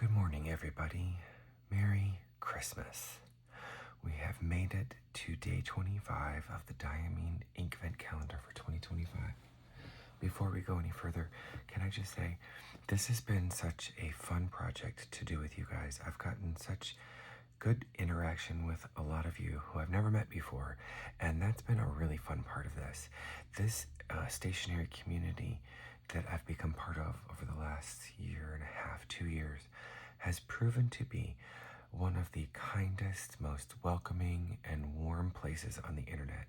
Good morning, everybody. Merry Christmas. We have made it to day 25 of the Diamine Inkvent Calendar for 2025. Before we go any further, can I just say, this has been such a fun project to do with you guys. I've gotten such good interaction with a lot of you who I've never met before, and that's been a really fun part of this. This stationery community that I've become part of over the last year and a half, 2 years, has proven to be one of the kindest, most welcoming, and warm places on the internet.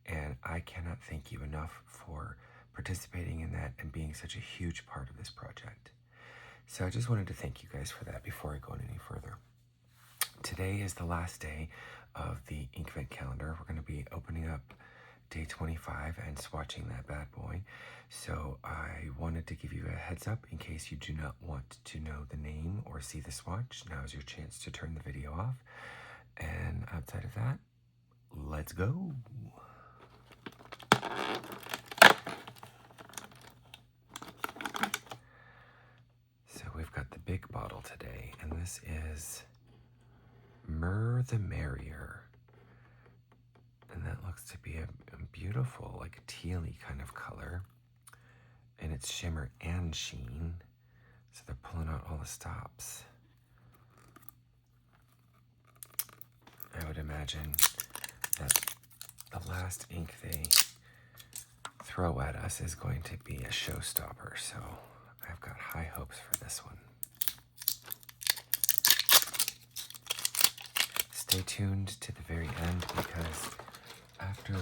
And I cannot thank you enough for participating in that and being such a huge part of this project. So I just wanted to thank you guys for that before I go on any further. Today is the last day of the Inkvent Calendar. We're going to be opening up day 25 and swatching that bad boy. So I wanted to give you a heads up in case you do not want to know the name or see the swatch. Now is your chance to turn the video off. And outside of that, let's go. So we've got the big bottle today, and this is Myrrh the Merrier. And that looks to be a beautiful, like tealy kind of color. And it's shimmer and sheen. So they're pulling out all the stops. I would imagine that the last ink they throw at us is going to be a showstopper. So I've got high hopes for this one. Stay tuned to the very end because after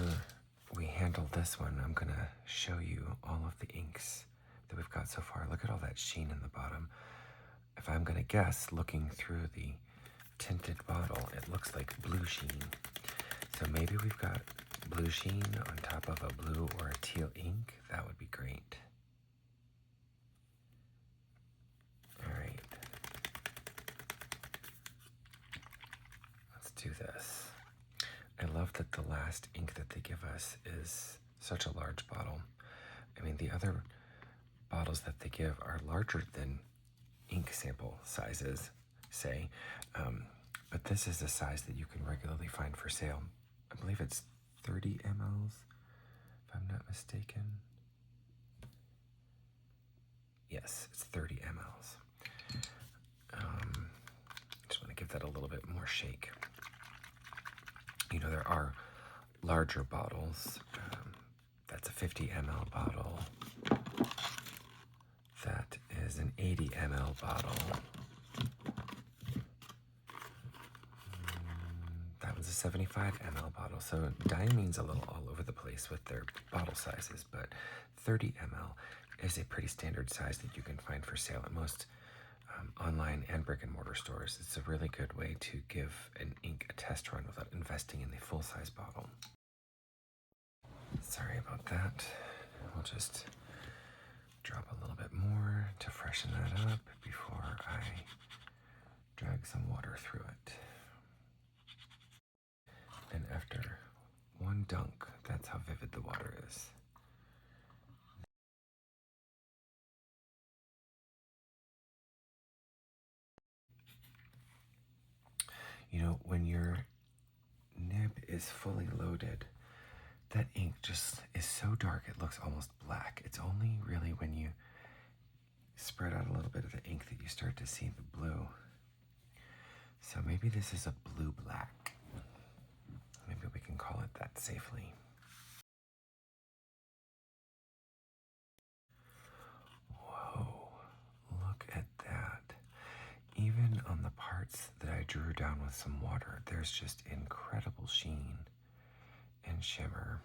we handle this one, I'm going to show you all of the inks that we've got so far. Look at all that sheen in the bottom. If I'm going to guess, looking through the tinted bottle, it looks like blue sheen. So maybe we've got blue sheen on top of a blue or a teal ink. That would be great. All right. Let's do this. I love that the last ink that they give us is such a large bottle. I mean, the other bottles that they give are larger than ink sample sizes, say, but this is a size that you can regularly find for sale. I believe it's 30 mLs, if I'm not mistaken. Yes, it's 30 mLs. Just want to give that a little bit more shake. You know, there are larger bottles. That's a 50 ml bottle. That is an 80 ml bottle. That one's a 75 ml bottle. So Diamine's a little all over the place with their bottle sizes, but 30 ml is a pretty standard size that you can find for sale at most online and brick and mortar stores. It's a really good way to give an ink a test run without investing in the full-size bottle. Sorry about that. We'll just drop a little bit more to freshen that up before I drag some water through it. And after one dunk, that's how vivid the water is. You know, when your nib is fully loaded, that ink just is so dark it looks almost black. It's only really when you spread out a little bit of the ink that you start to see the blue. So maybe this is a blue-black. Maybe we can call it that safely. Whoa, look at that. Even on the parts that I drew down with some water, there's just incredible sheen and shimmer.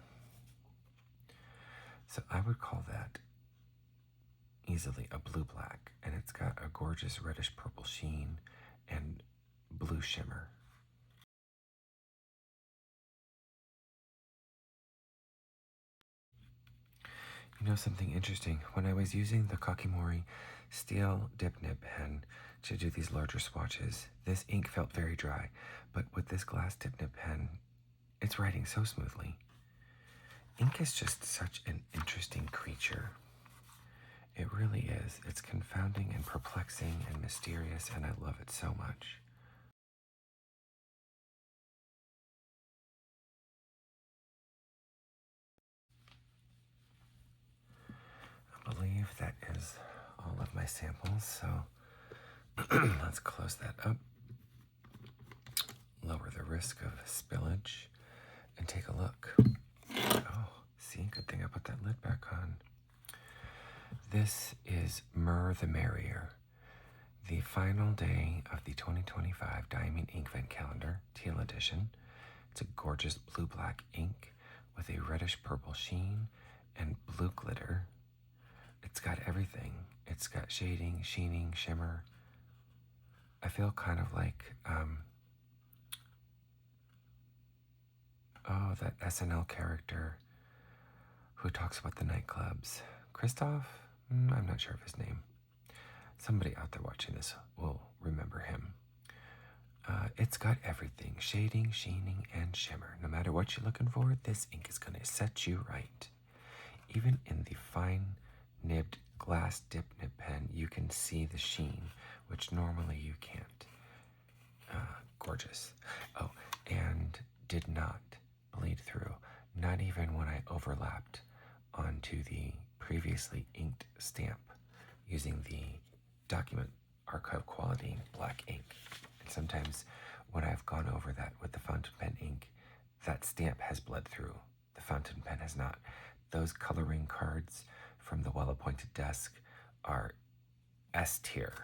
So I would call that easily a blue-black, and it's got a gorgeous reddish-purple sheen and blue shimmer. You know something interesting? When I was using the Kakimori steel dip nib pen to do these larger swatches, this ink felt very dry, but with this glass dip nib pen, it's writing so smoothly. Ink is just such an interesting creature. It really is. is. It's confounding and perplexing and mysterious, and I love it so much. I believe that is all of my samples, so let's close that up, lower the risk of spillage, and take a look. Oh, see, good thing I put that lid back on. This is Myrrh the Merrier, the final day of the 2025 Diamine Inkvent Calendar, Teal Edition. It's a gorgeous blue-black ink with a reddish-purple sheen and blue glitter. It's got everything. It's got shading, sheening, shimmer. I feel kind of like, that SNL character who talks about the nightclubs. Christoph? I'm not sure of his name. Somebody out there watching this will remember him. It's got everything, shading, sheening, and shimmer. No matter what you're looking for, this ink is going to set you right. Even in the fine nibbed glass dip nib pen, you can see the sheen, which normally you can't. Gorgeous. Oh, and did not bleed through, not even when I overlapped onto the previously inked stamp using the document archive quality black ink. And sometimes when I've gone over that with the fountain pen ink, that stamp has bled through. The fountain pen has not. Those coloring cards from the well-appointed desk are S tier.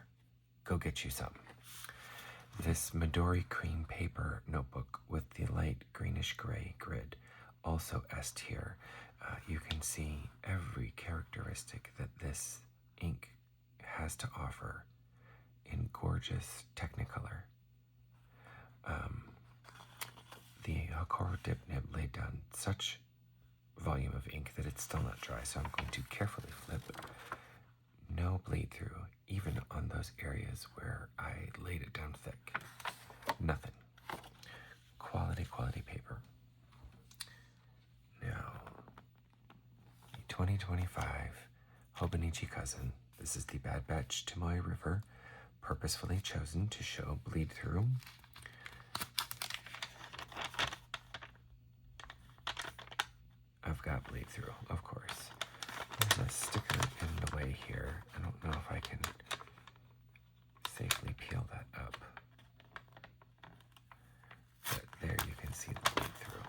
Go get you some. This Midori cream paper notebook with the light greenish gray grid, also S tier. You can see every characteristic that this ink has to offer in gorgeous Technicolor. The Hakoro dip nib laid down such volume of ink that it's still not dry, so I'm going to carefully flip. No bleed through, even on those areas where I laid it down thick. Nothing. Quality paper. Now, the 2025 Hobonichi Cousin. This is the Bad Batch Tomoe River, purposefully chosen to show bleed through. I've got bleed through, of course. There's a sticker in the way here. I don't know if I can safely peel that up. But there you can see the bleed through.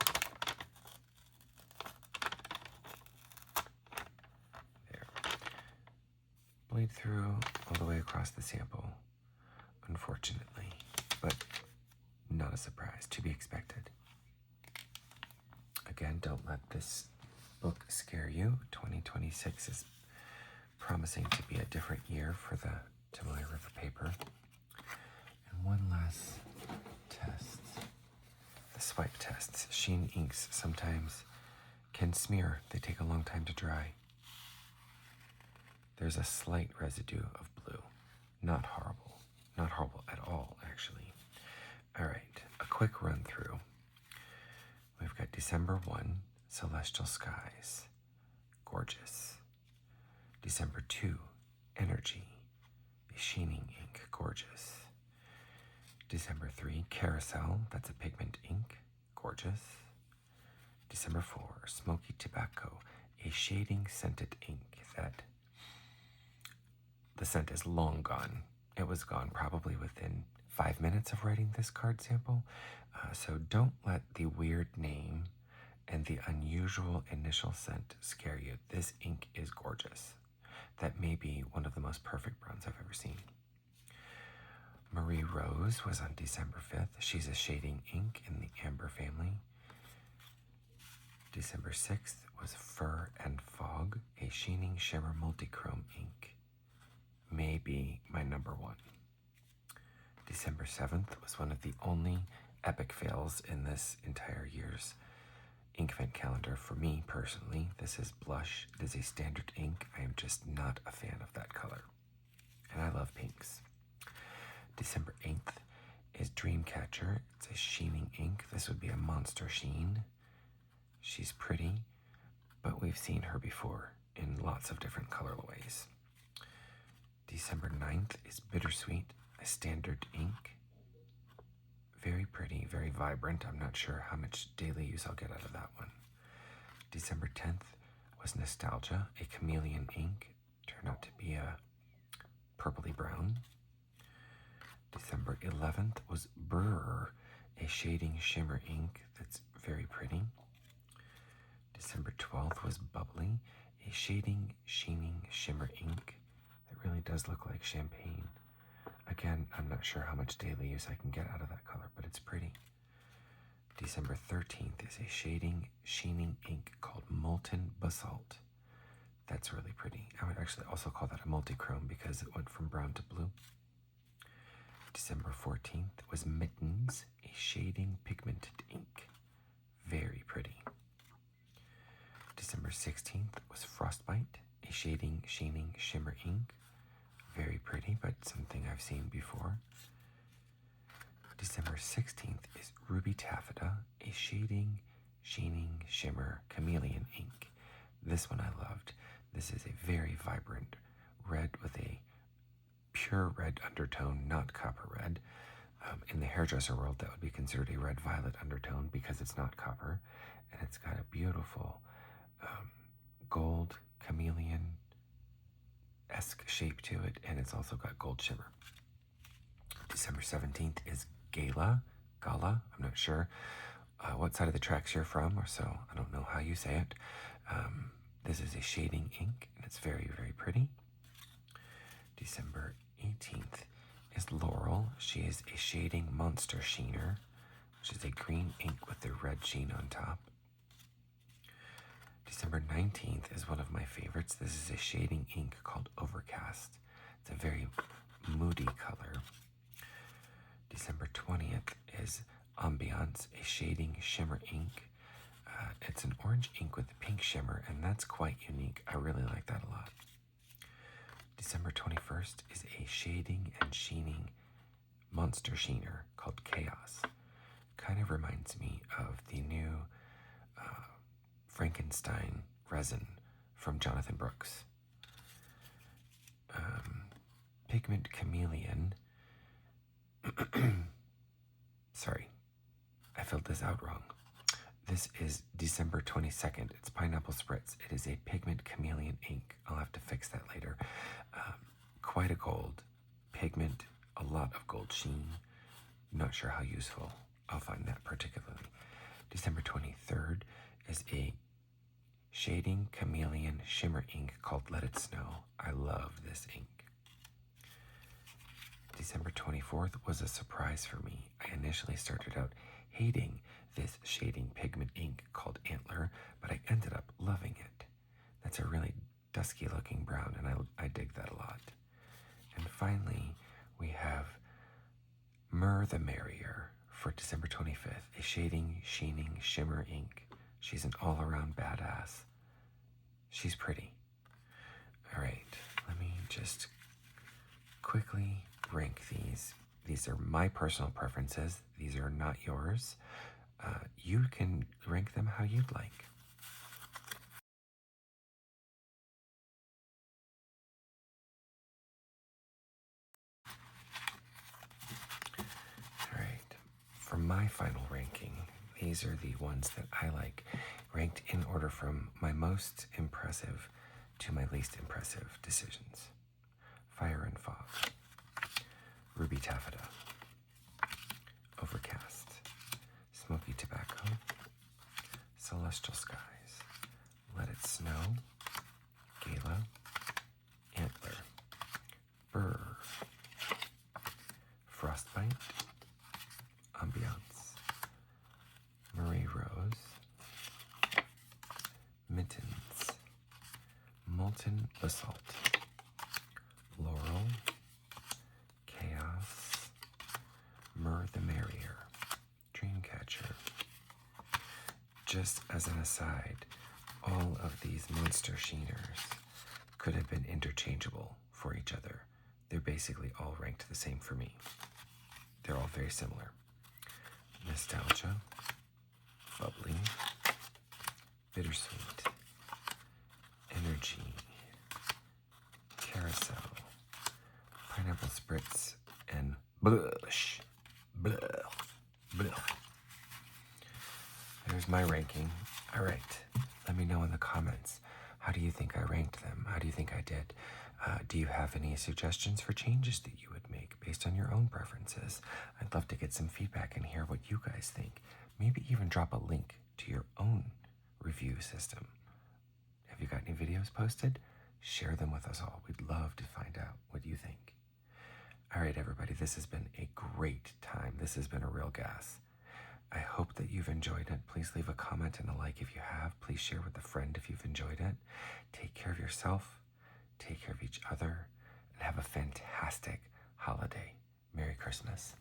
There. Bleed through all the way across the sample, unfortunately, but not a surprise, to be expected. Again, don't let this book scare you. 2026 is promising to be a different year for the Tomoe River paper. And one last test. The swipe tests. Sheen inks sometimes can smear. They take a long time to dry. There's a slight residue of blue. Not horrible. Not horrible at all, actually. All right, a quick run through. We've got December 1, Celestial Skies, gorgeous. December 2, Energy, a sheening ink, gorgeous. December 3, Carousel, that's a pigment ink, gorgeous. December 4, Smoky Tobacco, a shading scented ink that the scent is long gone. It was gone probably within 5 minutes of writing this card sample. So don't let the weird name and the unusual initial scent scare you. This ink is gorgeous. That may be one of the most perfect browns I've ever seen. Marie Rose was on December 5th. She's a shading ink in the Amber family. December 6th was Fur and Fog, a sheening shimmer multichrome ink. Maybe my number one. December 7th was one of the only epic fails in this entire year's Inkvent calendar for me personally. This is Blush. It is a standard ink. I am just not a fan of that color. And I love pinks. December 8th is Dreamcatcher. It's a sheening ink. This would be a monster sheen. She's pretty, but we've seen her before in lots of different colorways. December 9th is Bittersweet, a standard ink. Very pretty, very vibrant. I'm not sure how much daily use I'll get out of that one. December 10th was Nostalgia, a chameleon ink. Turned out to be a purpley brown. December 11th was Myrrh, a shading shimmer ink that's very pretty. December 12th was Bubbly, a shading, sheening shimmer ink that really does look like champagne. Again, I'm not sure how much daily use I can get out of that color, but it's pretty. December 13th is a shading, sheening ink called Molten Basalt. That's really pretty. I would actually also call that a multi-chrome because it went from brown to blue. December 14th was Mittens, a shading pigmented ink. Very pretty. December 16th was Frostbite, a shading, sheening shimmer ink. Very pretty, but something I've seen before. December 16th is Ruby Taffeta, a shading, sheening shimmer chameleon ink. This one I loved. This is a very vibrant red with a pure red undertone, not copper red. In the hairdresser world, that would be considered a red-violet undertone because it's not copper. And it's got a beautiful gold chameleon shape to it, and it's also got gold shimmer. December 17th is Gala, I'm not sure what side of the tracks you're from, or so I don't know how you say it. This is a shading ink, and it's very, very pretty. December 18th is Laurel. She is a shading monster sheener, which is a green ink with the red sheen on top. December 19th is one of my favorites. This is a shading ink called Overcast. It's a very moody color. December 20th is Ambiance, a shading shimmer ink. It's an orange ink with a pink shimmer, and that's quite unique. I really like that a lot. December 21st is a shading and sheening monster sheener called Chaos. Kind of reminds me of the new Frankenstein resin from Jonathan Brooks. Pigment Chameleon. Sorry, I filled this out wrong. This is December 22nd. It's Pineapple Spritz. It is a Pigment Chameleon ink. I'll have to fix that later. Quite a gold pigment, a lot of gold sheen. Not sure how useful I'll find that particularly. December 23rd is a shading chameleon shimmer ink called Let It Snow. I love this ink. December 24th was a surprise for me. I initially started out hating this shading pigment ink called Antler, but I ended up loving it. That's a really dusky looking brown, and I dig that a lot. And finally, we have Myrrh the Merrier for December 25th, a shading, sheening shimmer ink. She's an all-around badass. She's pretty. All right, let me just quickly rank these. These are my personal preferences. These are not yours. You can rank them how you'd like. All right, for my final ranking, these are the ones that I like, ranked in order from my most impressive to my least impressive decisions. Fire and Fog, Ruby Taffeta, Overcast, Smoky Tobacco, Celestial Skies, Let It Snow, Gala, Antler, Myrrh, Frostbite, Ambiance, Marie Rose, Mittens, Molten Basalt, Laurel, Chaos, Myrrh the Merrier, Dreamcatcher. Just as an aside, all of these monster sheeners could have been interchangeable for each other. They're basically all ranked the same for me. They're all very similar. Nostalgia, Bubbly, Bittersweet, Energy, Carousel, Blush. Blah. Blah. There's my ranking. All right. Let me know in the comments. How do you think I ranked them? How do you think I did? Do you have any suggestions for changes that you would make based on your own preferences? I'd love to get some feedback and hear what you guys think. Maybe even drop a link to your own review system. Have you got any videos posted? Share them with us all. We'd love to find out what you think. All right, everybody, this has been a great time. This has been a real gas. I hope that you've enjoyed it. Please leave a comment and a like if you have. Please share with a friend if you've enjoyed it. Take care of yourself, take care of each other, and have a fantastic holiday. Merry Christmas.